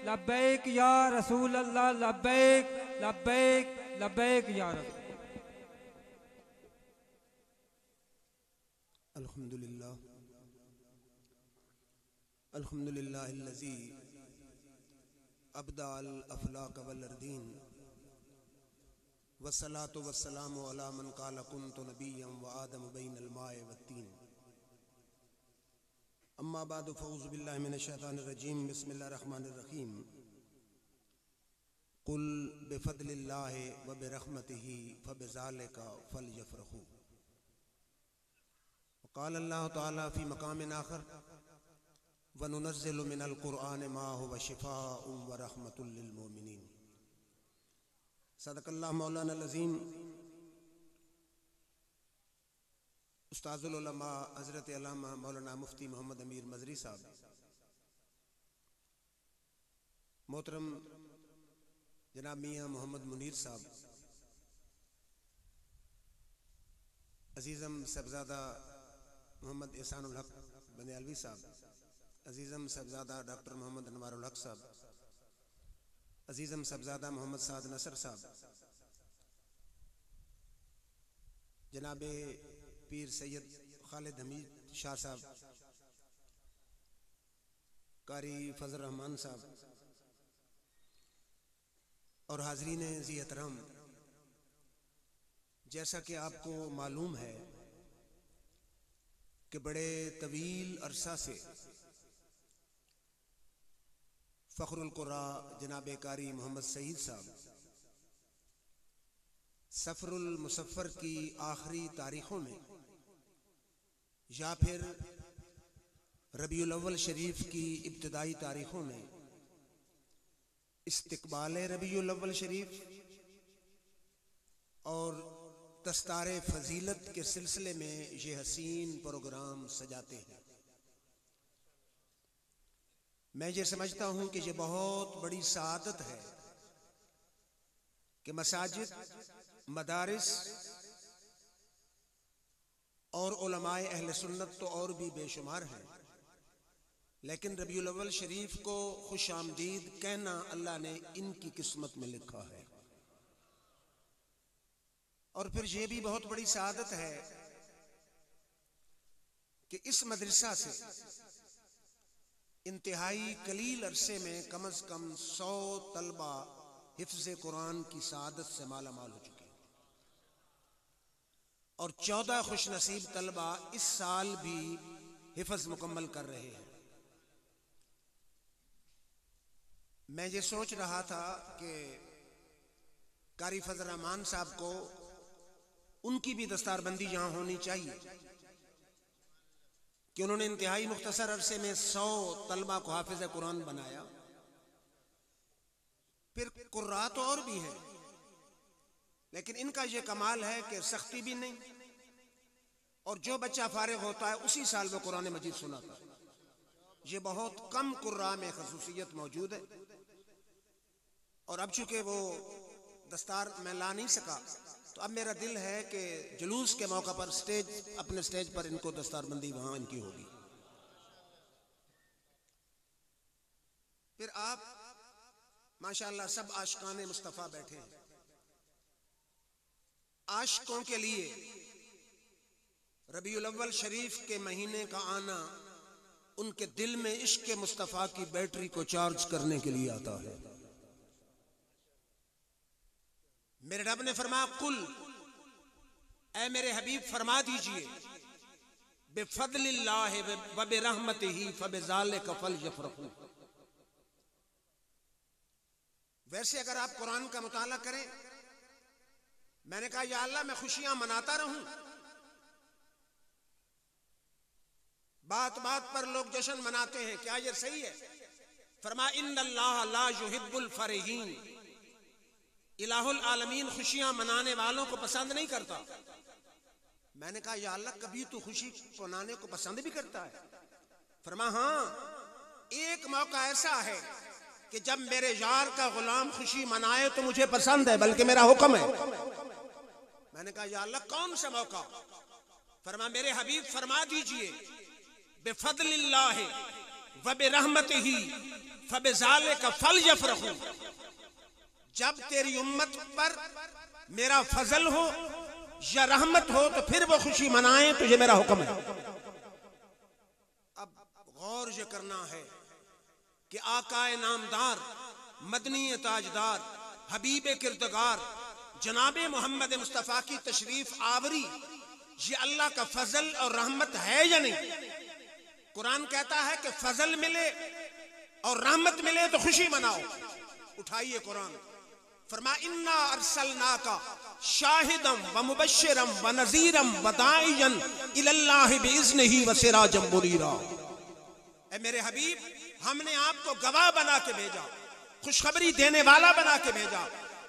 लब्बैक या रसूल अल्लाह, लब्बैक लब्बैक लब्बैक या रसूल। अल्हम्दुलिल्लाह अल्हम्दुलिल्लाहिल्लज़ी अब्दाल अफलाक वल अर्दीन वस्सलातु वस्सलामु अला मन क़ाल कुन्तु नबिय्यन व आदम बैनल माए वत्तीन। अम्मा बाद फ़ऊज़ु बिल्लाहि मिनश शैतानिर रजीम। बिस्मिल्लाहिर रहमानिर रहीम। कुल बिफ़द्लिल्लाहि व बिरहमतिही फ़बिज़ालिका फ़लयफ़रहू। क़ाल अल्लाहु तआला फ़ी मक़ामिन आख़र व नुनज़्ज़िलु मिनल क़ुरआनि मा हुवा शिफ़ाउन व रहमतुल लिल मोमिनीन। सदक़ल्लाहु मौलाना अज़ीम। उस्ताज़ुल उलमा हज़रत अल्लामा मौलाना मुफ्ती मोहम्मद अमीर मज़री साहब, मोहतरम जनाब मियाँ मोहम्मद मुनीर साहब, अज़ीज़म साहबज़ादा मोहम्मद एहसानुल हक बनियालवी साहब, अज़ीज़म साहबज़ादा डॉक्टर मोहम्मद अनवारुल हक साहब, अज़ीज़म साहबज़ादा मोहम्मद साद नसर साहब, जनाब पीर सैयद खालिद हमीद शाह साहब, कारी फजल रहमान साहब और हाज़रीन ज़ी एहतराम, जैसा कि आपको मालूम है कि बड़े तवील अरसा से फ़ख्रुल क़ुरा जनाब कारी मोहम्मद सईद साहब सफ़रुल मुसफ़्फ़र की आखिरी तारीख़ों में या फिर रबीउल अव्वल शरीफ की इब्तिदाई तारीख़ों में इस्तिक़बाल रबीउल अव्वल शरीफ और दस्तार फ़जीलत के सिलसिले में ये हसीन प्रोग्राम सजाते हैं। मैं ये समझता हूँ कि ये बहुत बड़ी सआदत है कि मसाजिद, मदारिस और उलमाए अहले सुन्नत तो और भी बेशुमार हैं, लेकिन रबीउल अव्वल शरीफ को खुश आमदीद कहना अल्लाह ने इनकी किस्मत में लिखा है। और फिर ये भी बहुत बड़ी सआदत है कि इस मदरसा से इंतहाई कलील अरसे में कम अज कम 100 तलबा हिफ्ज़ कुरान की सआदत से माला माल हो चुके हैं और 14 खुश नसीब तलबा इस साल भी हिफ्ज़ मुकम्मल कर रहे हैं। मैं ये सोच रहा था कि कारी फजल रहमान साहब को उनकी भी दस्तारबंदी यहाँ होनी चाहिए कि उन्होंने इंतहाई मुख्तसर अरसे में 100 तलबा को हाफिज कुरान बनाया। फिर कुर्रा तो और भी है, लेकिन इनका यह कमाल है कि सख्ती भी नहीं और जो बच्चा फारिग होता है उसी साल में कुरान मजीद सुनाता है। ये बहुत कम कुर्रा में खसूसियत मौजूद है। और अब चूंकि वो दस्तार मैं ला नहीं सका, तो अब मेरा दिल है कि जुलूस के मौका पर अपने स्टेज पर इनको दस्तारबंदी वहां इनकी होगी। फिर आप माशाअल्लाह सब आशिकाने मुस्तफ़ा बैठे हैं। आशिकों के लिए रबीउल अव्वल शरीफ के महीने का आना उनके दिल में इश्क मुस्तफ़ा की बैटरी को चार्ज करने के लिए आता है। मेरे रब ने फरमाया, कुल ऐ मेरे हबीब फरमा दीजिए, बिफद्लिल्लाहि व बिरहमतिही फबिज़ालिका फ़लयफ़रहू। वैसे अगर आप कुरान का मुताला करें, मैंने कहा या अल्लाह मैं खुशियां मनाता रहूं, बात बात पर लोग जश्न मनाते हैं, क्या ये सही है? फरमा इन्नल्लाह ला युहिब्बुल फरिहीन, इलाहुल आलमीन खुशियां मनाने वालों को पसंद नहीं करता। मैंने कहा या अल्लाह कभी तू खुशी मनाने को पसंद भी करता है? फरमा हाँ, एक मौका ऐसा है कि जब मेरे यार का गुलाम खुशी मनाए तो मुझे पसंद है, बल्कि मेरा हुक्म है। मैंने कहा या अल्लाह कौन सा मौका? फरमा मेरे हबीब फरमा दीजिए, बिफद्लिल्लाहि व बिरहमतिही फबिज़ाले का फल यफरहू, जब तेरी उम्मत पर मेरा फजल हो या रहमत हो तो फिर वो खुशी मनाएं, तो ये मेरा हुक्म है। अब गौर ये करना है कि आकाए नामदार, मदनी ताजदार, हबीब किरदगार जनाब मोहम्मद मुस्तफ़ा की तशरीफ आवरी ये अल्लाह का फजल और रहमत है या नहीं? कुरान कहता है कि फजल मिले और रहमत मिले तो खुशी मनाओ। उठाइए कुरान, फरमा इन्ना अरसलनाका शाहिदम व मुबश्शिरम व नज़ीरम व दाइयन इलल्लाहि बिइज़्निही व सिराजम मुनीरा। ए मेरे हबीब, हमने आपको गवाह बना के भेजा, खुशखबरी देने वाला बना के भेजा,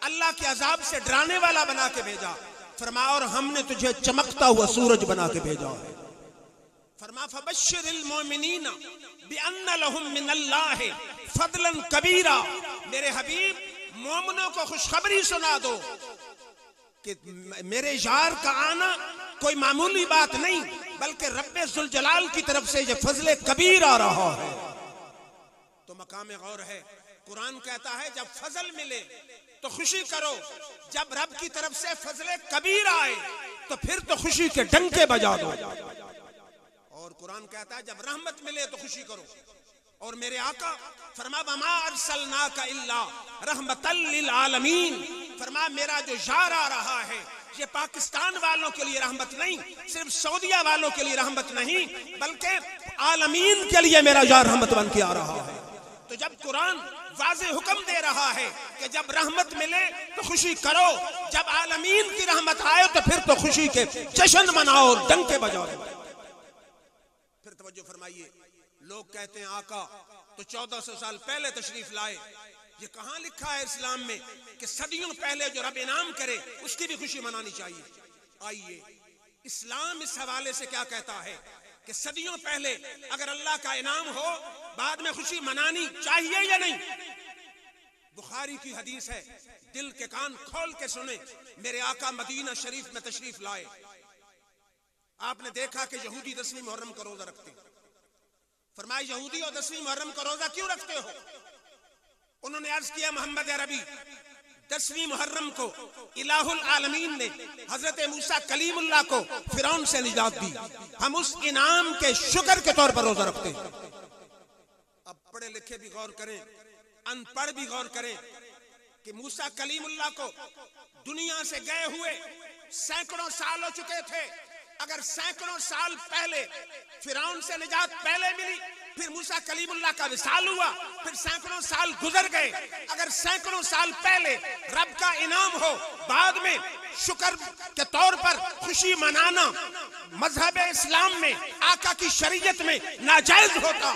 अल्लाह के अजाब से डराने वाला बना के भेजा। फरमा और हमने तुझे चमकता हुआ सूरज बना के भेजा है। फरमा फबश्शिरिल मोमिनीना बिअन्ना लहुम मिनल्लाहि फदलन कबीरा। मेरे हबीब, मोमिनों को खुशखबरी सुना दो कि मेरे यार का आना कोई मामूली बात नहीं, बल्कि रब्बे जुल जलाल की तरफ से ये फजले कबीर आ रहा है। तो मकाम गौर है, कुरान कहता है जब फजल मिले तो खुशी करो, जब रब की तरफ से फजले कबीर आए तो फिर तो खुशी के डंके बजा दो। और कुरान कहता है जब रहमत मिले तो खुशी करो। और मेरे आका फरमा वमा अरसलनाका इल्ला रहमतल लिल आलमीन, फरमा मेरा जो यार आ रहा है ये पाकिस्तान वालों के लिए रहमत नहीं, सिर्फ सऊदिया वालों के लिए रहमत नहीं, बल्कि आलमीन के लिए मेरा यार रहमत बन के आ रहा है। तो जब कुरान वाज़े हुक्म दे रहा है कि जब रहमत मिले तो खुशी करो, जब आलमीन की रहमत आए तो फिर तो खुशी के जश्न मनाओ, डंके बजाओ। फिर तवज्जो फरमाइए, लोग कहते हैं आका तो 1400 साल पहले तशरीफ लाए, ये कहां लिखा है इस्लाम में कि सदियों पहले जो रब इनाम करे उसकी भी खुशी मनानी चाहिए? आइए, इस्लाम इस हवाले से क्या कहता है कि सदियों पहले अगर अल्लाह का इनाम हो बाद में खुशी मनानी चाहिए या नहीं? बुखारी की हदीस है, दिल के कान खोल के सुने। मेरे आका मदीना शरीफ में तशरीफ लाए, आपने देखा कि यहूदी 10वीं मुहर्रम का रोजा रखते हैं। फरमाया यहूदी और 10वीं मुहर्रम का रोजा क्यों रखते हो? उन्होंने अर्ज किया मोहम्मद अरबी, 10वीं मुहर्रम को इलाहुल आलमीन ने हजरत मूसा कलीमुल्लाह को फिरौन से निजात दी, हम उस इनाम के शुक्र के तौर पर रोजा रखते हैं। अब पढ़े लिखे भी गौर करें, अनपढ़ भी गौर करें कि मूसा कलीमुल्लाह को दुनिया से गए हुए सैकड़ों साल हो चुके थे। अगर सैकड़ों साल पहले फिरौन से निजात पहले मिली, फिर मूसा कलीमुल्लाह का विसाल हुआ, फिर सैकड़ों साल गुजर गए, अगर सैकड़ों साल पहले रब का इनाम हो बाद में शुक्र के तौर पर खुशी मनाना मजहब इस्लाम में, आका की शरीयत में नाजायज होता।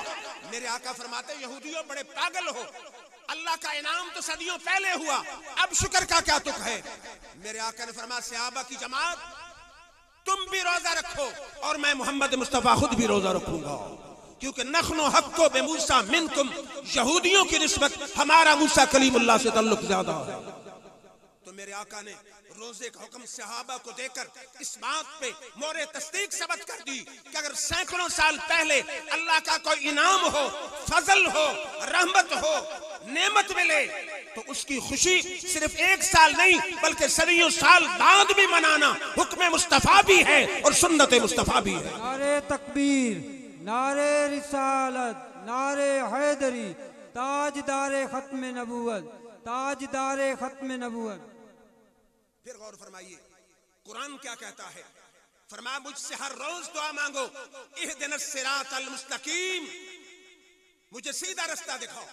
मेरे आका फरमाते यहूदियों बड़े पागल हो, अल्लाह का इनाम तो सदियों पहले हुआ, अब शुक्र का क्या तुक है? मेरे आका ने फरमाया सहाबा की जमात तुम भी रोजा रखो और मैं मोहम्मद मुस्तफा खुद भी रोजा रखूंगा, क्योंकि नखनो हक्को बे मूसा मिनकुम, यहूदियों की निस्बत हमारा मूसा कलीमुल्लाह से ताल्लुक ज्यादा है। तो मेरे आका ने रोजे का हुक्म सहाबा को देकर इस बात पे मोरे तस्दीक सबत कर दी कि अगर सैकड़ों साल पहले अल्लाह का कोई इनाम हो, फजल हो, रहमत हो, नेमत मिले तो उसकी खुशी सिर्फ एक साल नहीं बल्कि सदियों साल बाद भी मनाना हुक्म मुस्तफा भी है और सुन्नत मुस्तफा भी है। नारे तकबीर, नारे रिसालत, नारे हैदरी, ताजदारे खत्म नबूवत, ताजदारे खत्म नबूवत। फिर गौर फरमाइए, कुरान क्या कहता है? फरमाया मुझसे हर रोज दुआ मांगो, इहदिनस सिरातल मुस्तकीम, मुझे सीधा रास्ता दिखाओ।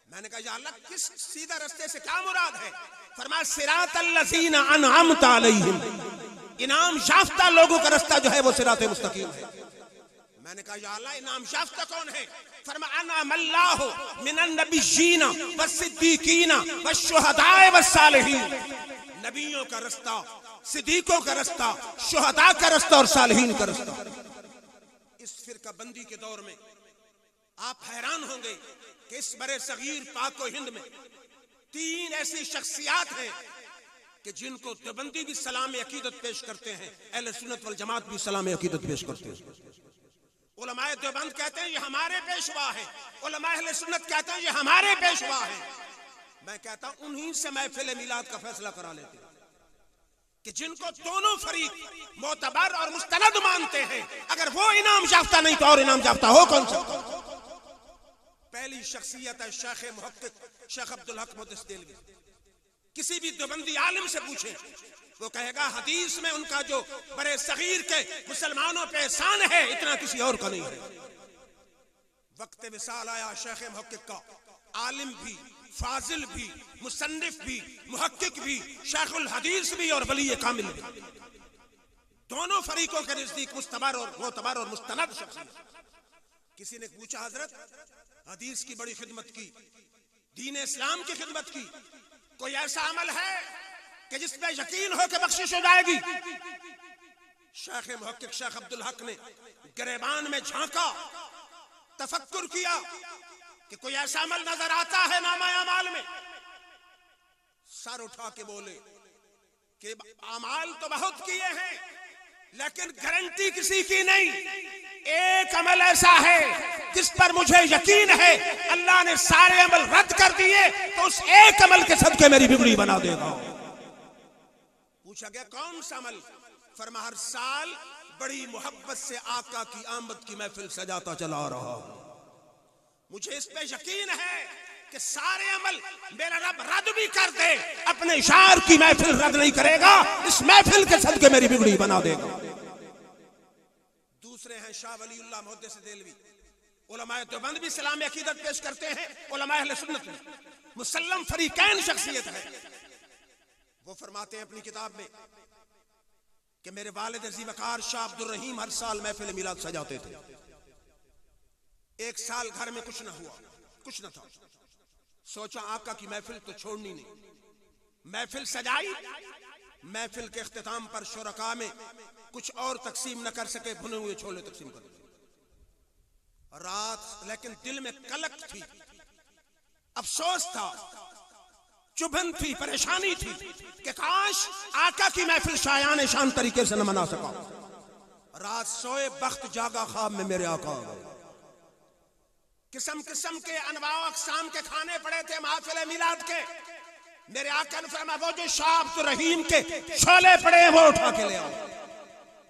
मैंने कहा या अल्लाह किस सीधा रास्ते से क्या मुराद है? फरमाया सिरातल लज़ीना अनअमता अलैहिम, इनाम याफ्ता लोगों का रास्ता जो है वो सिराते मुस्तकीम है। मैंने कहा या अल्लाह इनाम याफ्ता कौन है? फरमाया अनअमल्लाहु मिनन नबिय्यीना वस्सिद्दीकीना वश्शुहदाए वस्सालिहीन, नबियों का रास्ता, सिद्दीकों का रास्ता, शुहदा का रास्ता और सालिहीन का रास्ता। इस फिरका बंदी के दौर में आप हैरान होंगे कि इस बड़े सगीर पाक हिंद में 3 ऐसी शख्सियात हैं कि जिनको देवबंदी भी सलाम अकीदत पेश करते हैं, अहले सुन्नत वल जमात भी सलाम अकीदत पेश करते हैं। उलमाए देवबंद कहते हैं ये हमारे पेशवा है, उलमाए अहले सुन्नत कहते हैं ये हमारे पेशवा है। मैं कहता हूं उन्हीं से महफिल मिलाद का फैसला करा लेते हैं कि जिनको दोनों फरीक मोतबर और मुस्तनद मानते हैं, अगर वो इनाम याफ्ता नहीं तो और इनाम याफ्ता हो कौन सा? पहली शख्सियत है शेख मुहक्किक शेख अब्दुल हक मुहद्दिस देलवी। किसी भी देवबंदी आलिम से पूछे, वो कहेगा हदीस में उनका जो बड़े सगीर के मुसलमानों पे एहसान है इतना किसी और का नहीं है। वक्त विसाल आया शेख मुहक्किक का, आलिम भी, फाजिल भी, मुसन्निफ भी, मुहक्किक भी, शेखुल हदीस भी और वली कामिल भी, दोनों फरीकों के नजदीक मुस्तबर और मोतबर और मुस्तनद शख्सियत। किसी ने पूछा हजरत हदीस की बड़ी खिदमत की, दीन इस्लाम की खिदमत की, कोई ऐसा अमल है कि जिसमें यकीन हो कि बख्शिश हो जाएगी? शेख मुहक्किक शेख अब्दुल हक ने गिरेबान में झांका, तफक्कुर किया कि कोई ऐसा अमल नजर आता है नामा अमाल में? सर उठा के बोले कि अमाल तो बहुत किए हैं लेकिन गारंटी किसी की नहीं। एक अमल ऐसा है जिस पर मुझे यकीन है अल्लाह ने सारे अमल रद्द कर दिए तो उस एक अमल के सदके मेरी बिगड़ी बना देगा। पूछा गया कौन सा अमल? फरमा हर साल बड़ी मोहब्बत से आका की आमद की महफिल सजाता चला रहा हूं, मुझे इस पे यकीन है कि सारे अमल मेरा रब रद्द भी कर दे, अपने शार की महफिल रद्द नहीं करेगा, इस महफिल के सदके मेरी बिगड़ी बना देगा। दूसरे हैं शाह वलीउल्लाह मुहद्दिस देलवी। उलमाए देवबंद भी इस्लामी अकीदत पेश करते हैं, उलमाए अहले सुन्नत में मुसल्लम फरीकैन शख्सियत है। वो फरमाते हैं अपनी किताब में कि मेरे वालिद ज़ीवकार शाह अब्दुल रहीम हर साल महफिल मिलाद सजाते थे। एक साल घर में कुछ न हुआ, कुछ न था, सोचा आका की महफिल तो छोड़नी नहीं, महफिल सजाई। महफिल के इख्तिताम पर शुरका में कुछ और तकसीम न कर सके, भुने हुए छोले तकसीम कर दिए। रात लेकिन दिल में कलक थी, अफसोस था, चुभन थी, परेशानी थी कि काश आका की महफिल शायान शान तरीके से न मना सका। रात सोए बख्त जागा, ख्वाब में मेरे आका आ गए। किस्म किस्म के अनवाओ अक़साम के खाने पड़े थे महफिल मिलाद के। मेरे आका ने फरमाया वो जो शाह अब्दुल रहीम के शोले पड़े हैं वो उठा के ले आओ।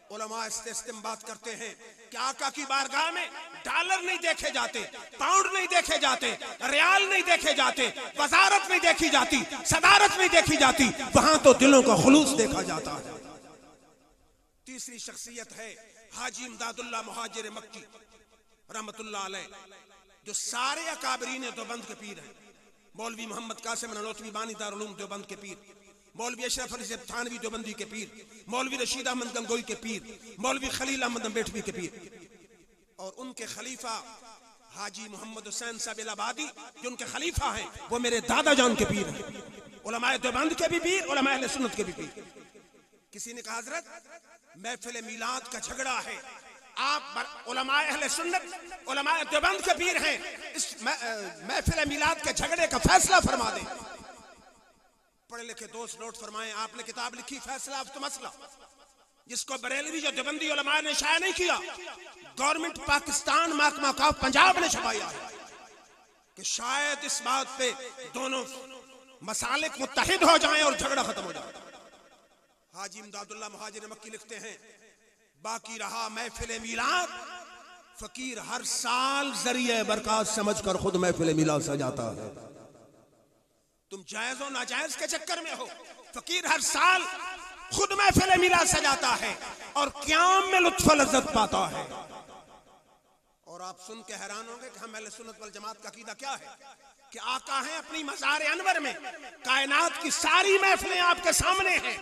उलमा इस्तिंबात करते हैं कि आका की बारगाह में डॉलर नहीं देखे जाते, पाउंड नहीं देखे जाते, रियाल नहीं देखे जाते, वजारत नहीं देखी जाती, सदारत नहीं देखी जाती, वहां तो दिलों का खुलूस देखा जाता है। तीसरी शख्सियत है हाजी इमदादुल्लाह मुहाजिर मक्की रहमतुल्लाह अलैह, जो सारे अकाबरीन देवबंद के पीर हैं। मौलवी मोहम्मद कासिम ननौतवी बानी दारुल उलूम देवबंद के पीर, मौलवी अशरफ अली थानवी देवबंदी के पीर, मौलवी रशीद अहमद गंगोई के पीर, मौलवी खलील अहमद बेटवी के पीर, और उनके खलीफा हाजी मोहम्मद हुसैन साहब इलाहाबादी जो उनके खलीफा हैं वो मेरे दादा जान के पीर हैं। उलमाए देवबंद के भी पीर, उलमाए अहले सुन्नत के भी पीर। किसी ने कहा हजरत महफिल मिलाद का झगड़ा है, आप उलमाए अहले सुन्नत उलमाए देवबंद के पीर हैं, इस महफिल मिलाद के झगड़े का फैसला फरमा दें। पढ़े लिखे दोस्त नोट फरमाएं, आपने किताब लिखी फैसला ऑफ द मसला, जिसको बरेलवी जो देवबंदी उलमा ने शाया नहीं किया, गवर्नमेंट पाकिस्तान महकमा का पंजाब ने छपाया है कि शायद इस बात पे दोनों मसालिक मुत्तहिद हो जाएं और झगड़ा खत्म हो जाए। हाजी इमदादुल्लाह मुहाजिर मक्की लिखते हैं बाकी रहा महफिल मिलाद, फकीर हर साल जरिए बरकत समझकर खुद महफिल मिलाद सजाता है। तुम जायज और नाजायज के चक्कर में हो, फकीर हर साल खुद महफिल मिलाद सजाता है और क़याम में लुत्फ लज्जत पाता है। और आप सुन के हैरान होंगे कि हम अहले सुन्नत वल जमात का अकीदा क्या है कि आका हैं अपनी मज़ार अनवर में, कायनात की सारी महफिलें आपके सामने हैं,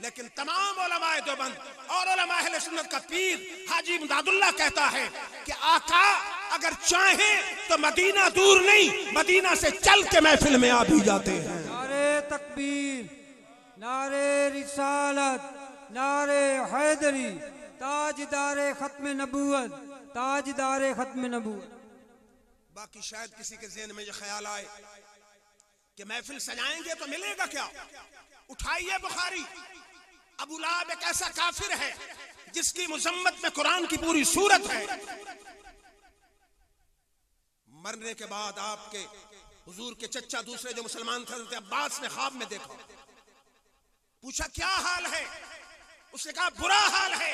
लेकिन तमाम उलमाए देवबंद और उलमाए अहले सुन्नत का पीर हाजी इमदादुल्लाह कहता है कि आका अगर चाहे तो मदीना दूर नहीं, मदीना से चल के महफिल में आ भी जाते हैं। नारे तकबीर, नारे रिसालत, नारे हैदरी, ताजदारे खत्म नबूवत, ताजदारे खत्म नबूवत। बाकी शायद किसी के ज़हन में ये ख्याल आए कि महफिल सजाएंगे तो मिलेगा क्या? उठाइए बुखारी, अबू लहब एक ऐसा काफिर है जिसकी मुजम्मत में कुरान की पूरी सूरत है। मरने के बाद आपके हुजूर के चचा दूसरे जो मुसलमान थे हज़रत अब्बास ने ख्वाब में देखा, पूछा क्या हाल है? उसने कहा बुरा हाल है,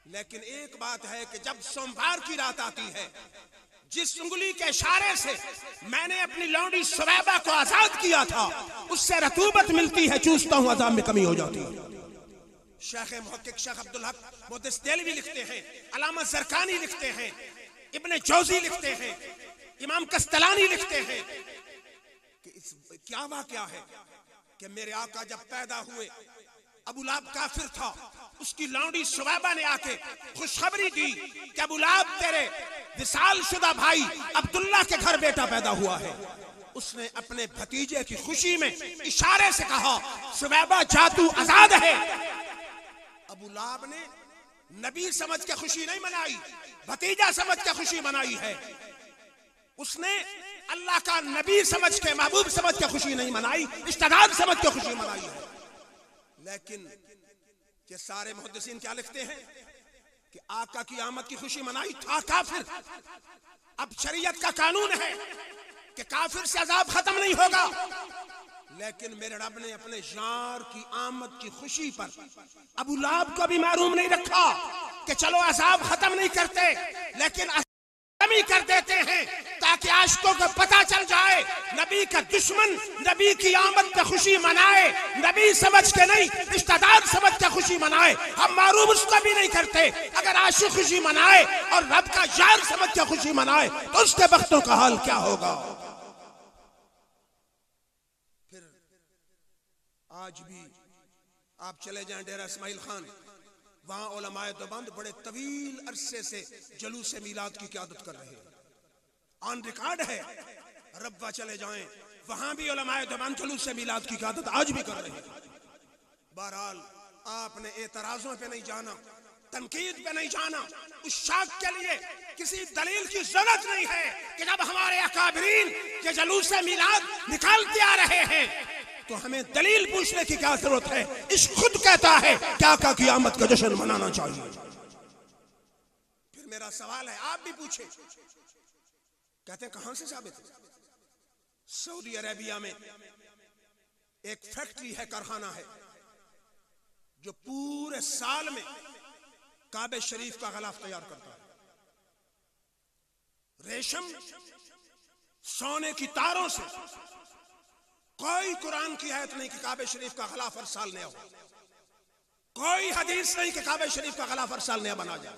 लेकिन एक बात है कि जब सोमवार की रात आती है, जिस उंगली के इशारे से मैंने अपनी लौंडी सुवैबा को आजाद किया था उससे रतूबत मिलती है, चूसता हूं अज़ाब में कमी हो जाती है। शेख मुहक्किक शेख अब्दुल हक मुहद्दिस देलवी लिखते हैं, अल्लामा ज़रकानी लिखते हैं, इब्ने जौजी लिखते हैं, इमाम कस्तलानी लिखते हैं कि क्या वाक़या है कि मेरे आका जब पैदा हुए अबू लहब काफिर था, उसकी लौंडी सुवैबा ने आके खुशखबरी दी कि अबू लहब तेरे विसाल शुदा भाई अब्दुल्ला के घर बेटा पैदा हुआ है। उसने अपने भतीजे की खुशी में इशारे से कहा सुवैबा जा तू आजाद है। अबू लहब ने नबी समझ के खुशी नहीं मनाई, भतीजा समझ के खुशी मनाई है। उसने अल्लाह का नबी समझ के, महबूब समझ के खुशी नहीं मनाई, इश्तेदार समझ के खुशी मनाई है। लेकिन ये सारे मुहद्दिसीन क्या लिखते हैं कि आका की आमद की खुशी मनाई था काफिर। अब शरीयत का कानून है कि काफिर से अजाब खत्म नहीं होगा, लेकिन मेरे रब ने अपने यार की आमद की खुशी पर अबू लहब को भी महरूम नहीं रखा कि चलो अजाब खत्म नहीं करते लेकिन कमी कर देते हैं, ताकि आशिकों को पता चल जाए नबी का दुश्मन नबी की आमद पे खुशी मनाए, नबी समझ के नहीं रिश्तेदार समझ के खुशी मनाए। हम मारूम उसको भी नहीं करते। अगर आशिक खुशी मनाए और रब का यार समझ के खुशी मनाए तो उसके वक्तों का हाल क्या होगा। फिर आज भी आप चले जाएं डेरा इस्माइल खान, वहां उलमाए देवबंद बड़े तवील अरसे से जलूस मीलाद की क़यादत कर रहे हैं, ऑन रिकॉर्ड है। रब्वा चले जाएं, वहां भी उलमाए देवबंद जलूस मीलाद की क़यादत आज भी कर रहे हैं। बहरहाल आपने एतराजों पे नहीं जाना, तनकीद पे नहीं जाना। उस शाख के लिए किसी दलील की जरूरत नहीं है कि जब हमारे अकाबरीन ये जलूस मीलाद निकालते आ रहे हैं तो हमें दलील पूछने की क्या जरूरत है। इश्क खुद कहता है क्या का क़यामत का जश्न मनाना चाहिए। फिर मेरा सवाल है, आप भी पूछे, कहते हैं कहां से साबित है? सऊदी अरेबिया में एक फैक्ट्री है, कारखाना है, जो पूरे साल में काबे शरीफ का गलाफ तैयार करता है। रेशम सोने की तारों से, कोई कुरान की आयत नहीं कि काबे शरीफ का गलाफ हर साल नया हो, कोई हदीस नहीं कि काबे शरीफ का गलाफ हर साल नया बना जाए,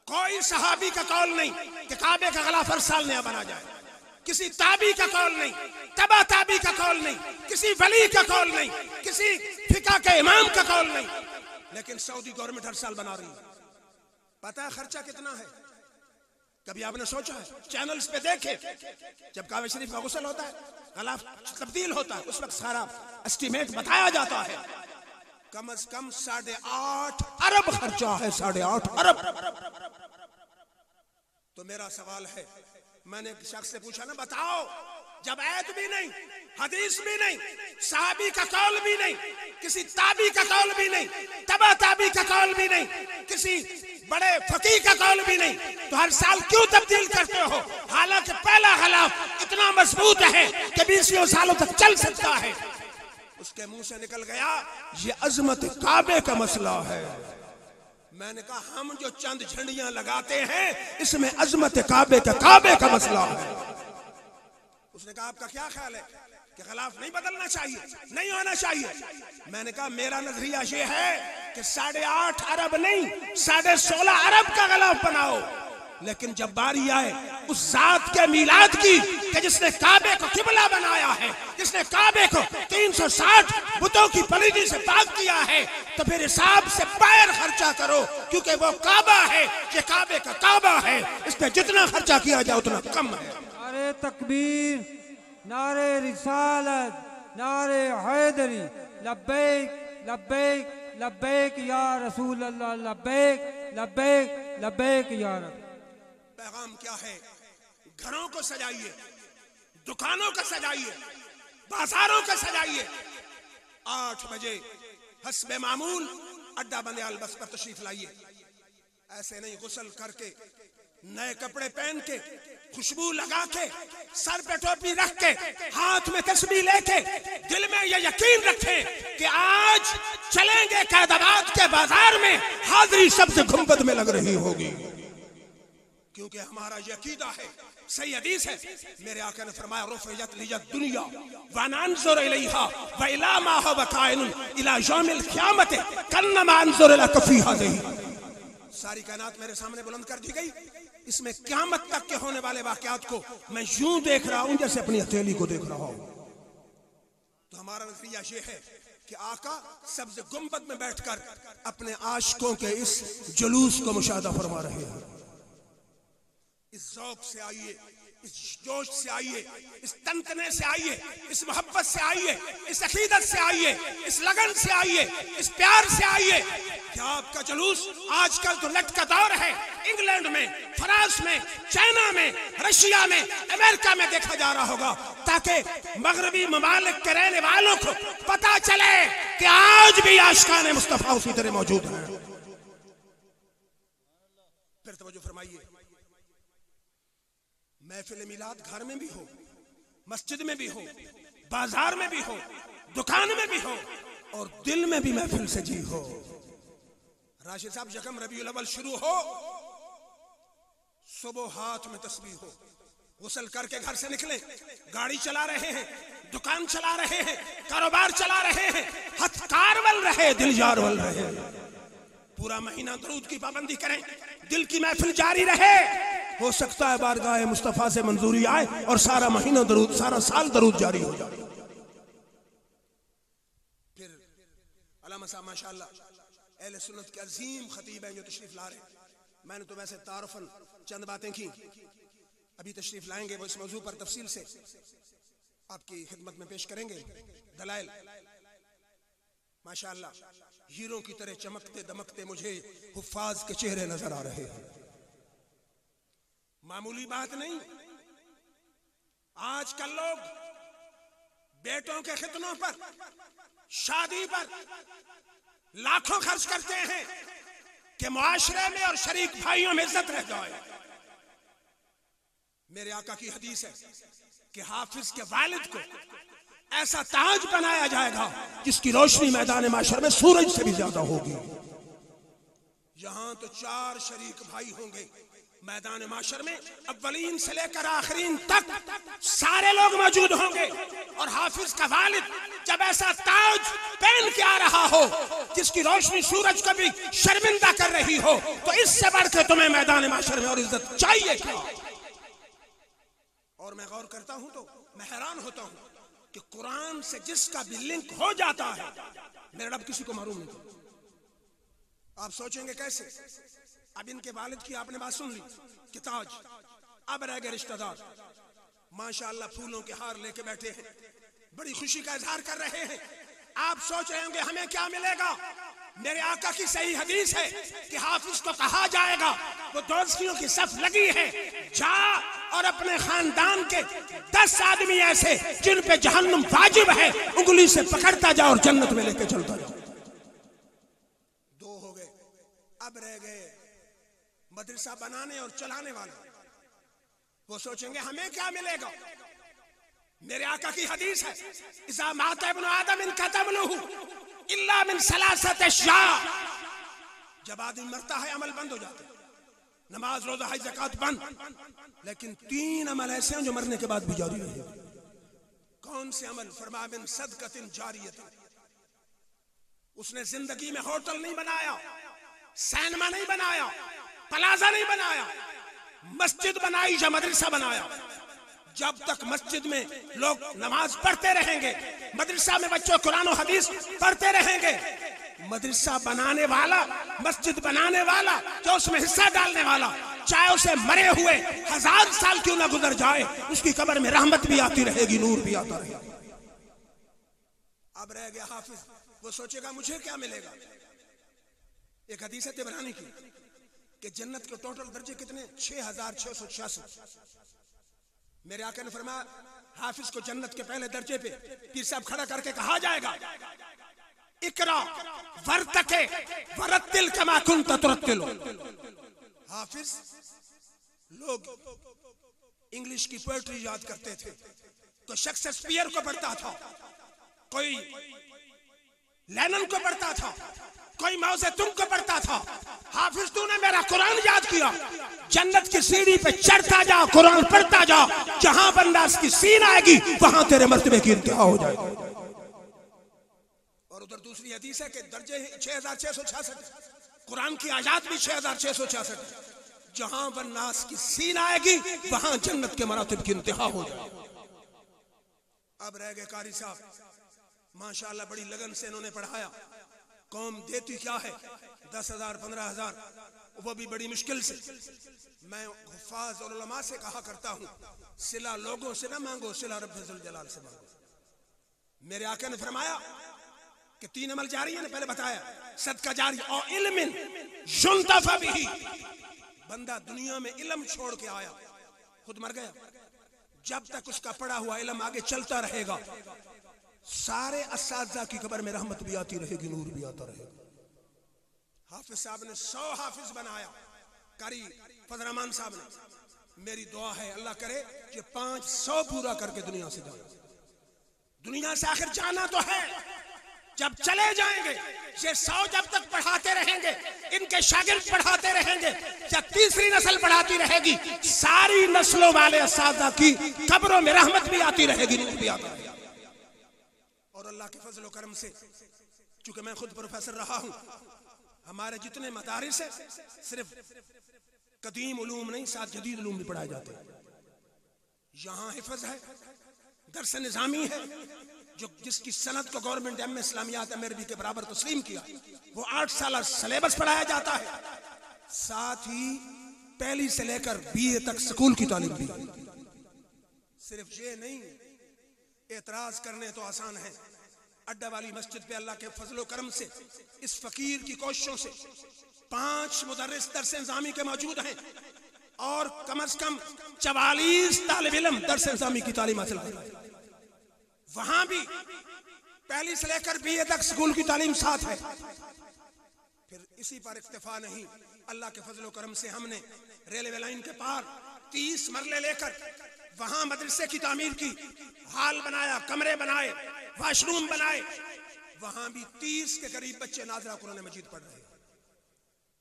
कोई सहाबी का कौल नहीं कि काबे का गलाफ हर साल नया बना जाए, किसी ताबी का कौल नहीं, तबा ताबी का कौल नहीं, किसी वली का कौल नहीं, किसी फिका के इमाम का कौल नहीं, लेकिन सऊदी गवर्नमेंट हर साल बना रही है। पता है खर्चा कितना है? कभी आपने सोचा है? चैनल्स पे देखे, जब काबे शरीफ का गुस्ल होता है, गलाफ तब्दील होता है, उस वक्त सारा एस्टीमेट बताया जाता है। कम से कम 8.5 अरब खर्चा है, 8.5 अरब। तो मेरा सवाल है, मैंने एक शख्स से पूछा ना, बताओ जब आयत भी नहीं, हदीस भी नहीं, सहाबी का कौल भी नहीं, किसी ताबी का कौल भी नहीं, तबा ताबी का कौल भी नहीं, किसी बड़े फकीह का कौल भी नहीं, तो हर साल क्यों तब्दील करते हो? हालांकि पहला गलाफ इतना मजबूत है कि 20 सालों तक चल सकता है। उसके मुंह से निकल गया ये अजमत काबे का मसला है। मैंने कहा हम जो चंद झंडियां लगाते हैं इसमें अजमत काबे का मसला है। उसने कहा आपका क्या ख्याल है कि खिलाफ नहीं बदलना चाहिए, नहीं होना चाहिए? मैंने कहा मेरा नजरिया ये है कि 8.5 अरब नहीं 16.5 अरब का गलाफ बनाओ, लेकिन जब बारी आए उस जात के मीलाद की कि जिसने काबे को किबला बनाया है, जिसने काबे को 360 बुतों की पलीदी से पाक किया है, तो फिर हिसाब से बाहर खर्चा करो, क्योंकि वो काबा है, ये काबे का काबा है, इस पे जितना खर्चा किया जाए उतना कम है। नारे तकबीर, नारे रिसालत, नारे हैदरी, लब्बैक लब्बैक लब्बैक या रसूल अल्लाह, लब्बैक लब्बैक लब्बैक या रब। पैगाम क्या है? घरों को सजाइए, दुकानों को सजाइए, बाजारों को सजाइए। 8 बजे हस्बे मामूल अड्डा बंदयाल बस पर तशरीफ लाइए। ऐसे नहीं, गुस्ल करके नए कपड़े पहन के खुशबू लगा के सर पे टोपी रख के हाथ में तस्बीह लेके दिल में ये यकीन रखें कि आज चलेंगे कैदाबाद के बाजार में, हाजिरी सबसे गुंबद में लग रही होगी, क्योंकि हमारा ये अकीदा है, सही हदीस है। मेरे आका ने फरमाया रुफ़ियत लियद दुनिया व नंज़ुर इलैहा व इला मा हुवा काइनुन इला यौमिल क़ियामत कन्नमा अंज़ुर इला कफ़ी हाज़िही। सारी कायनात मेरे सामने बुलंद कर दी गई, इसमें क़यामत तक के होने वाले वाक़यात को मैं यूं देख रहा हूं जैसे अपनी हथेली को देख रहा हूं। तो हमारा नजरिया ये है कि आका सब्ज़ गुंबद में बैठकर अपने आशिकों के इस जुलूस को मुशाहदा फरमा रहे हैं। इस ज़ौक़ से आइए, इस जोश से आइए, इस तनतने से आइए, इस मोहब्बत से आइए, इस अकीदत से आइए, इस लगन से आइए, इस प्यार से आइए। क्या आपका जुलूस आजकल तो नेट का दौर है, इंग्लैंड में, फ्रांस में, चाइना में, रशिया में, अमेरिका में देखा जा रहा होगा, ताकि मगरबी ममालिक के रहने वालों को पता चले कि आज भी आशिकाने मुस्तफा उसी तरह मौजूद हैं। फिर तवज्जो फरमाइए, महफिल मिलाद घर में भी हो, मस्जिद में भी हो, बाजार में भी हो, दुकान में भी हो और दिल में भी महफिल सजी हो। राशिद साहब, यकम रबीउल अव्वल शुरू हो, सुबह हाथ में तस्बीह हो, गुस्ल करके घर से निकले, गाड़ी चला रहे हैं, दुकान चला रहे हैं, कारोबार चला रहे हैं, हथकारवल रहे, दिल जारवल रहे, पूरा महीना दरूद की पाबंदी करें, दिल की महफिल जारी रहे। हो सकता है बारगाह मुस्तफा से मंजूरी आए और सारा महीना दरूद, सारा साल दरूद जारी हो जाए। फिर अल्लामा साहब माशाअल्लाह अहले सुन्नत के अजीम खतीब हैं जो तशरीफ ला रहे हैं। मैंने तो वैसे तारुफन चंद बातें की, अभी तशरीफ लाएंगे वो इस मौजू पर तफसील से आपकी खिदमत में पेश करेंगे। दलाइल माशाअल्लाह हीरो की तरह चमकते दमकते मुझे हुफ्फाज के चेहरे नजर आ रहे हैं। मामूली बात नहीं, आजकल लोग बेटों के खितनों पर, शादी पर लाखों खर्च करते हैं कि मुआशरे में और शरीक भाइयों में इज्जत रह जाए। मेरे आका की हदीस है कि हाफिज के वालिद को ऐसा ताज बनाया जाएगा जिसकी रोशनी मैदान माशर में सूरज से भी ज्यादा होगी। यहां तो 4 शरीक भाई होंगे, मैदान माशर में अव्वलीन से लेकर आखिरीन तक सारे लोग मौजूद होंगे, और हाफिज का वालिद जब ऐसा ताज पहन के आ रहा हो जिसकी रोशनी सूरज को भी शर्मिंदा कर रही हो, तो इससे बढ़कर तुम्हें मैदान माशर में और इज्जत चाहिए क्या? और मैं गौर करता हूं तो मैं हैरान होता हूं कि कुरान से जिसका भी लिंक हो जाता है, मेरा रब किसी को मालूम नहीं। आप सोचेंगे कैसे? अब इनके वालिद की आपने बात सुन ली कि ताज, अब रह गए रिश्तेदार, माशाअल्लाह फूलों के हार लेके बैठे हैं, बड़ी खुशी का इजहार कर रहे हैं। आप सोच रहे होंगे हमें क्या मिलेगा? मेरे आका की सही हदीस है कि हाफिज को कहा जाएगा, वो दोस्तियों की सफ लगी है, जा और अपने खानदान के 10 आदमी ऐसे जिन पे जहन्नुम वाजिब है उंगली से पकड़ता जा और जन्नत में लेके चलता जा। 2 हो गए, अब रह गए मदरसा बनाने और चलाने वाले। वो सोचेंगे हमें क्या मिलेगा? मेरे आका की हदीस है, इज़ा माता इब्नु आदम इनक़ता अमलुहु इल्ला मिन सलासत अश्या, जब आदमी मरता है अमल बंद हो जाते हैं, नमाज रोजा हज ज़कात बंद, लेकिन 3 अमल ऐसे हैं जो मरने के बाद भी जारी रहेंगे। कौन से अमल? फरमाया मिन सदक़तिन जारियतिन, उसने जिंदगी में होटल नहीं बनाया, सिनेमा नहीं बनाया, प्लाजा नहीं बनाया, मस्जिद बनाई या मदरसा बनाया। जब तक मस्जिद में लोग नमाज पढ़ते रहेंगे, मदरसा में बच्चों कुरान और हदीस पढ़ते रहेंगे, मदरसा बनाने वाला, मस्जिद बनाने वाला, जो उसमें हिस्सा डालने वाला, चाहे उसे मरे हुए 1000 साल क्यों ना गुजर जाए, उसकी कब्र में रहमत भी आती रहेगी, नूर भी आता रहेगा। अब रह गया हाफिज, वो सोचेगा मुझे क्या मिलेगा? एक हदीस है तिबरानी की कि जन्नत के टोटल दर्जे कितने? 6686। मेरे आका ने फरमाया हाफिज को जन्नत के पहले दर्जे पे पीर साहब खड़ा करके कहा जाएगा इकरा वर्तके वरत्तिल कमा कुंत तुरत्तिल। हाफिज लोग इंग्लिश की पोएट्री याद करते थे, कोई शेक्सपियर को पढ़ता था, कोई लेनिन को पढ़ता था, कोई माओ जेतुंग को पढ़ता था। हाफिज तूने मेरा कुरान याद किया, जन्नत की सीढ़ी पे चढ़ता जा, कुरान पढ़ता जा, जहां बंदास की सीन आएगी वहां तेरे मर्तबे की इंतहा हो जाएगी। और उधर दूसरी हदीस है कि दर्जे 6666, कुरान की आयत भी 6666, जहां बन्नास की सीन आएगी वहां जन्नत के मरातिब की इंतहा हो जाएगी। अब रह गए कारी साहब, माशाअल्लाह बड़ी लगन से इन्होंने पढ़ाया। कौम देती क्या है, 10,000 15,000, वो भी बड़ी मुश्किल से। मैं हुफ्फाज और उलमा से कहा करता हूँ, सिला लोगों से ना मांगो, सिला रब्बुल जलाल से मांगो। मेरे आका ने फरमाया कि 3 अमल जारी है ना, पहले बताया, सदका जारी और इल्मिन युंतफा बिही। बंदा दुनिया में इल्म छोड़ के आया, खुद मर गया, जब तक उसका पढ़ा हुआ इल्म आगे चलता रहेगा, सारे असातिज़ा की कब्र में रहमत भी आती रहेगी, नूर भी आता रहेगा। हाफिज साहब ने 100 हाफिज बनाया, कारी फजल रहमान साहब ने। मेरी दुआ है अल्लाह करे कि 500 पूरा करके दुनिया से जाए। दुनिया से आखिर जाना तो है, जब चले जाएंगे ये 100 जब तक पढ़ाते रहेंगे, इनके शागिर्द पढ़ाते रहेंगे, जब तीसरी नस्ल पढ़ाती रहेगी, सारी नस्लों वाले असातिज़ा की कब्रों में रहमत भी आती रहेगी, नूर भी आता रहेगा। और अल्लाह के फजल और करम से, चूंकि मैं खुद प्रोफेसर रहा हूं, हमारे जितने मदारिस है सिर्फ कदीम उलूम नहीं, साथ जदीद उलूम भी पढ़ाए जाते हैं। यहाँ हिफज है, दर्स निज़ामी है, जो जिसकी सनद को गवर्नमेंट इस्लामियात अमेरिकी के बराबर तस्लीम किया, वो 8 साल सिलेबस पढ़ाया जाता है। साथ ही पहली से लेकर BA तक स्कूल की तालीम भी। सिर्फ ये नहीं, एतराज करने तो आसान है। अड्डा वाली मस्जिद पे अल्लाह के फजलो करम से इस फकीर की कोशिशों से 5 मुदर्रिस दर्स निज़ामी के मौजूद हैं और कम से कम 44 तालिब इल्म दर्स निज़ामी की तालीम हासिल कर रहे हैं। वहां भी पहली से लेकर BA तक स्कूल की तालीम साथ है। फिर इसी पर इक्तिफा नहीं, अल्लाह के फजलो करम से हमने रेलवे लाइन के पार 30 मरले लेकर वहां मदरसे की तामीर की, हाल बनाया, कमरे बनाए, वाशरूम बनाए। वहां भी 30 के करीब बच्चे नाज़रा कुरान मजीद पढ़ रहे हैं।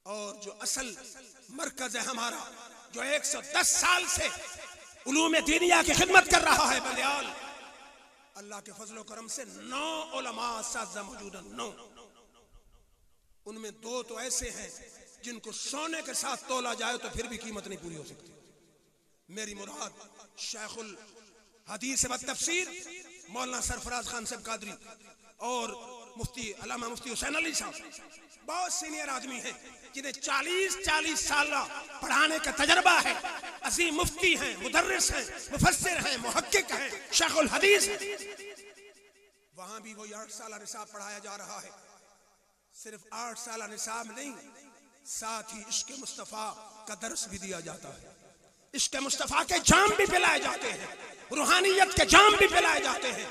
और जो असल मरकज है हमारा, जो 110 साल से उलूम दीनिया की खिदमत कर रहा है बंदियाल, अल्लाह के फजलो करम से 9 उलमा असातिज़ा मौजूद हैं। 9, उनमें 2 तो ऐसे हैं जिनको सोने के साथ तोला जाए तो फिर भी कीमत नहीं पूरी हो सकती। मेरी मुराद शेखुल हदीस व तफसीर मौलाना सरफराज खान साहब कादरी और मुफ्ती अल्लामा मुफ्ती हुसैन अली साहब, बहुत सीनियर आदमी हैं जिन्हें 40 साल पढ़ाने का तजर्बा है। अजीम मुफ्ती हैं, मुदर्रिस हैं, मुफस्सिर हैं, मुहक्किक हैं, शेखुल हदीस हैं। वहां भी वही 8 साल निसाब पढ़ाया जा रहा है। सिर्फ 8 साल निसाब नहीं, साथ ही इश्क मुस्तफ़ा का दर्स भी दिया जाता है। इश्क मुस्तफ़ा के जाम भी पिलाए जाते हैं, रूहानियत के जाम भी पिलाए जाते हैं।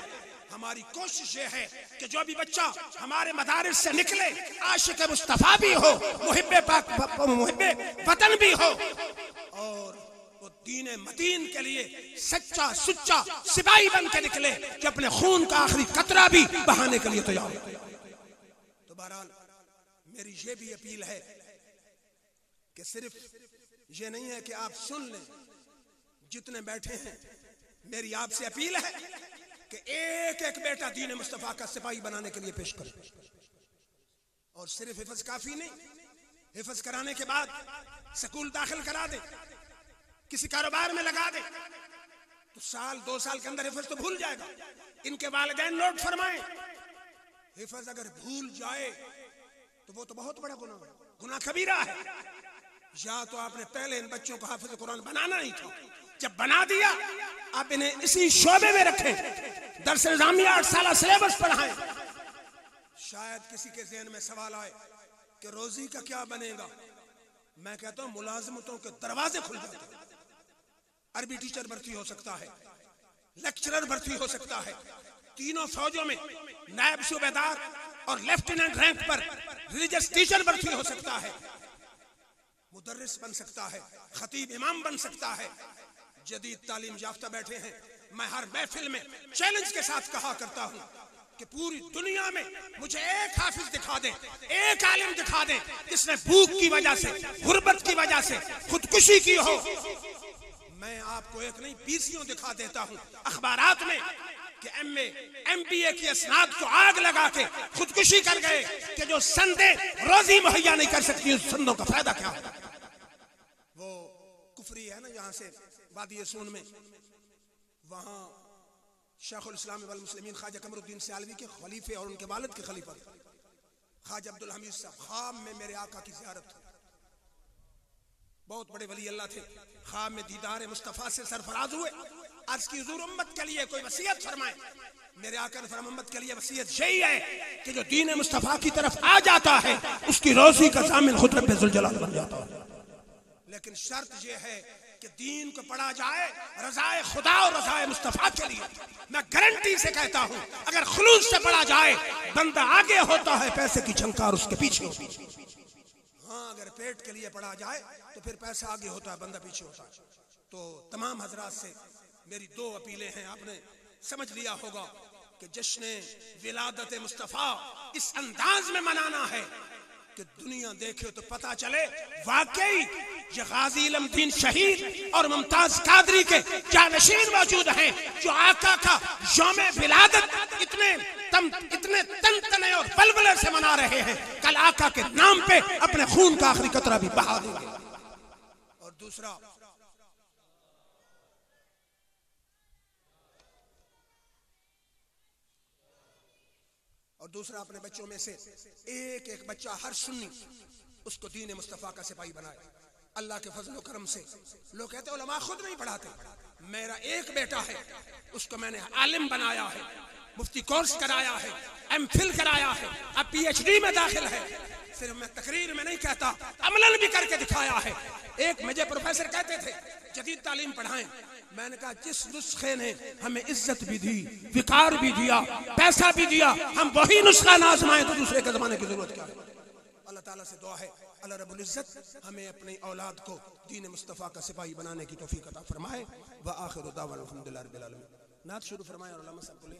हमारी कोशिश ये है कि जो भी बच्चा हमारे मदारिस से निकले, आशिक मुस्तफ़ा भी हो, मुहिब्बे पाक मुहिब्बे वतन भी हो, और वो दीन मदीन के लिए सच्चा सुच्चा सिपाही बन के निकले, जो अपने खून का आखिरी कतरा भी बहाने के लिए तैयार हो। तो बहरहाल मेरी ये भी अपील है कि सिर्फ ये नहीं है कि आप सुन लें, जितने बैठे हैं मेरी आपसे अपील है कि एक एक बेटा दीन मुस्तफ़ा का सिपाही बनाने के लिए पेश करें। और सिर्फ हिफज काफी नहीं, हिफज कराने के बाद स्कूल दाखिल करा दे, किसी कारोबार में लगा दे, तो 1-2 साल के अंदर हिफज तो भूल जाएगा। इनके वालिदैन नोट फरमाएं, हिफज अगर भूल जाए तो वो तो बहुत बड़ा गुनाह है, गुनाह कबीरा है। या तो आपने पहले इन बच्चों को हाफिज कुरान बनाना नहीं था, जब बना दिया आप इन्हें इसी शोबे में रखें, दर्स निज़ामी 8 साल सिलेबस पढ़ाएं। शायद किसी के ज़हन में सवाल आए कि रोजी का क्या बनेगा। मैं कहता हूं मुलाजमतों के दरवाजे खुल जाते हैं। अरबी टीचर भर्ती हो सकता है, लेक्चरर भर्ती हो सकता है, तीनों फौजों में नायब सूबेदार और लेफ्टिनेंट रैंक पर रिलीजियस टीचर भर्ती हो सकता है, मुदर्रिस बन सकता है, खतीब इमाम बन सकता है। जदीद तालीम याफ्ता बैठे हैं। मैं हर महफिल में चैलेंज के साथ कहा करता हूं कि पूरी दुनिया में मुझे एक हाफिज दिखा दें, एक आलिम दिखा दें जिसने भूख की वजह से, गुर्बत की वजह से खुदकुशी की हो। मैं आपको एक नहीं 20 दिखा देता हूं अखबारात में कि MA MBA की असनाद को आग लगा के खुदकुशी कर गए कि जो संदे रोजी मुहैया नहीं कर सकती, उस संदों का फायदा क्या है। वो कुफरी है ना, यहाँ से वादी सून में, वहां शेखुल इस्लाम वल मुस्लिमीन ख्वाजा कमरुद्दीन सियालवी के खलीफे और उनके वालिद के खलीफा ख्वाजा अब्दुल हमीद साहब ख्वाब में मेरे आका की ज़ियारत, बहुत बड़े वली अल्लाह थे। ख्वाब में दीदार मुस्तफ़ा से सरफराज हुए। आज की हुजूर उम्मत के लिए कोई वसीयत फरमाए। मेरे आका ने फरमाया उम्मत के लिए वसीयत यही है कि जो दीन मुस्तफ़ा की तरफ आ जाता है उसकी रोज़ी का ज़ामिन खुद रब्बे ज़ुल जलाल बन जाता है। लेकिन शर्त यह है कि दीन को पढ़ा जाए रज़ाए खुदा और रज़ाए मुस्तफ़ा के लिए। मैं गारंटी से कहता हूं अगर खुलूस से पढ़ा जाए बंदा आगे होता है, पैसे की झंकार उसके पीछे होती है। हाँ, अगर पेट के लिए पढ़ा जाए तो फिर पैसा आगे होता है, बंदा पीछे होता है। तो तमाम हजरात से मेरी 2 अपीलें हैं। आपने समझ लिया होगा कि जश्न विलादत मुस्तफ़ा इस अंदाज में मनाना है कि दुनिया देखे तो पता चले वाकई ये गाजी इल्मुद्दीन शहीद और मुमताज कादरी के जानशीन मौजूद हैं जो आका का यौम विलादत इतने तन तने और बलबले से मना रहे हैं। कल आका के नाम पे अपने खून का आखिरी कतरा भी बहा देंगे। और दूसरा अपने बच्चों में से एक बच्चा हर सुन्नी उसको दीन मुस्तफ़ा का सिपाही बनाए। अल्लाह के फजल व करम से लोग कहते हैं उलमा खुद नहीं पढ़ाते। मेरा एक बेटा है, उसको मैंने आलिम बनाया है, मुफ्ती कोर्स कराया है, MPhil कराया है, अब PhD में दाखिल है। सिर्फ मैं तकरीर में नहीं कहता, अमलन भी करके दिखाया है। एक मुझे प्रोफेसर कहते थे जदीद तालीम पढ़ाएं। मैंने कहा जिस नुस्खे ने हमें इज्जत भी दी, विकार भी दिया, पैसा भी दिया, हम वही नुस्खा ना आजमाएं तो दूसरे के जमाने की जरूरत क्या है। अल्लाह ताला से दुआ है अल्लाह रब्बुल इज्जत हमें अपनी औलाद को दीन मुस्तफ़ा का सिपाही बनाने की तौफीक अता फरमाए। व आखिर दावाना अल्हम्दुलिल्लाहि रब्बिल आलमीन। नात शुरू फरमाएं और उलमा सब बोलें।